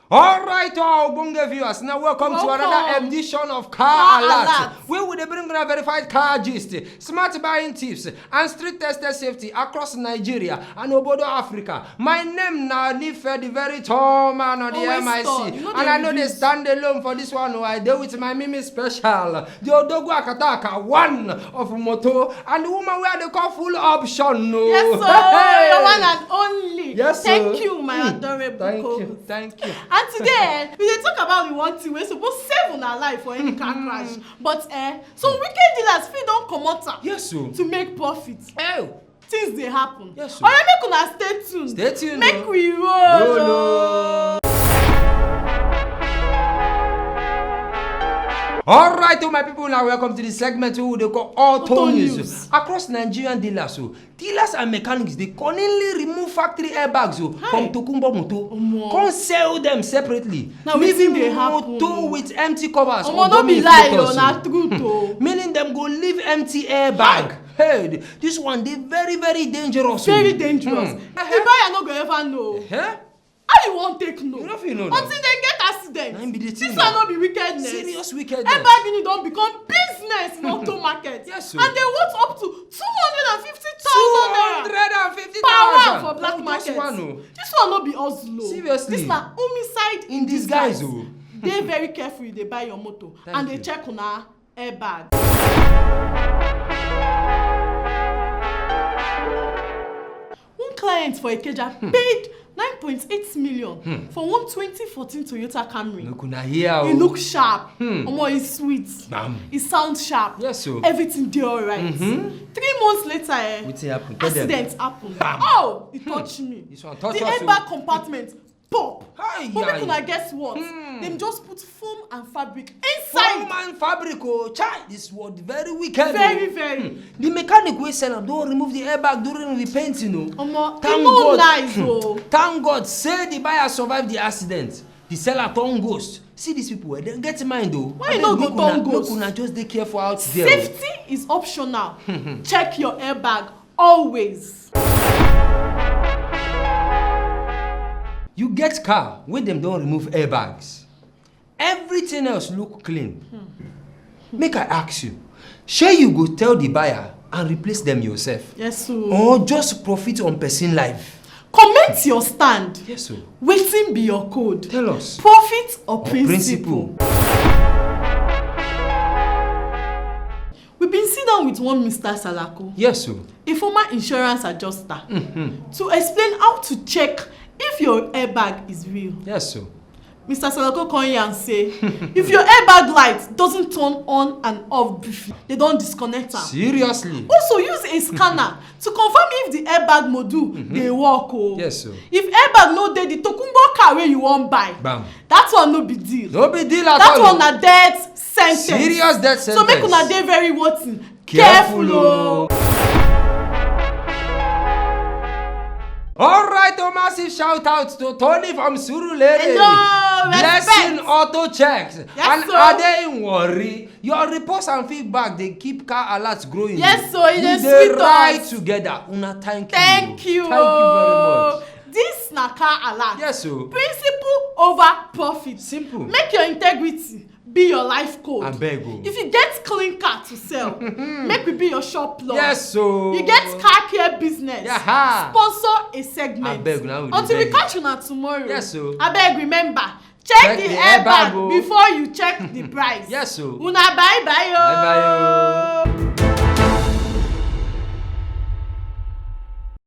Alright, our Bunga viewers, now welcome to another edition of Car Alert. We will bring a verified car gist, smart buying tips, and street tested safety across Nigeria and Obodo Africa. My name now Nife, the very tall man on the MIC. And I know they stand alone for this one. I deal with my Mimi special, the Odogu Akataka, one of Moto, and the woman where they call full option. No. Yes, sir. The one and only. Yes, thank you, my adorable co-host. Thank you. And today, we will talk about the one thing we're supposed to save on our life for any car crash. But some wicked dealers feel don't come out to make profit. Oh. Things they happen. Yes, or make una stay tuned. Stay tuned. Make we roll. Alright, my people, now welcome to the segment who they call Auto News. Across Nigerian dealers, dealers and mechanics, they cunningly remove factory airbags from Tokumbo Moto. Can't sell them separately. Now leaving they moto with empty covers. Don't be lie, not truth. Meaning them go leave empty airbag. Hey, this one they very, very dangerous. Very dangerous. The buyer no go ever know. How you won't take no? You don't feel no. Until they get accident. This will not be wickedness. Serious wickedness. Airbag don't become business in auto market. Yes, sir. And they want up to 250,000 250,000 for black market. This one not be Oslo. Seriously. This na homicide in disguise. They very careful. They buy your motor and they check on our airbag. One client for Ikeja paid 9.8 million for one 2014 Toyota Camry. It looks sharp. It's sweet. It sounds sharp. Yes, so. Everything did alright. 3 months later, accident happened. Oh, it touched me. This one touched the airbag compartment pop. But make una guess what? Them just put foam and fabric inside. Foam and fabric, this was very wicked. Very, very. The mechanic will sell them. Don't remove the airbag during the painting. Thank God. Nice, thank God. Say the buyer survived the accident. The seller turned ghost. See these people, they get in mind though. Why you not go turn ghost? Just be careful out there. Safety is optional. Check your airbag always. You get car where them don't remove airbags. Everything else look clean. Make I ask you, shall you go tell the buyer and replace them yourself? Yes, sir. Or just profit on person life? Comment your stand. Yes, sir. Waiting be your code. Tell us. Profit or principle? We've been sitting down with one Mr. Salako. Yes, sir. A former insurance adjuster. To explain how to check if your airbag is real. Yes, sir. Mr. Salako come here and say, if your airbag light doesn't turn on and off briefly, they don't disconnect them. Seriously? Also, use a scanner to confirm if the airbag module they work. Yes, sir. If airbag no dey, the Tokumbo car where you won't buy. Bam. That one no big deal. No big deal at that all. That one a death sentence. Serious death sentence. So make una dey very watching. Careful. Alright, a massive shout out to Tony from Surulere. Hello, Blessing auto checks. Yes, and are they in worry? Your reports and feedback, they keep car alerts growing. Yes, so it is they sweet ride us. together. Una, thank you. Thank you very much. This na car alert. Yes, so. Principle over profit. Simple. Make your integrity be your life code. I beg you. If you get clean car to sell, make we be your shop lord. Yes, so. You get car care business. Yeah. Sponsor a segment. I beg now. Until we catch you now tomorrow. Yes, so. I beg remember, check the airbag before you check the price. Yes, so. Una bye bye yo. Bye bye yo.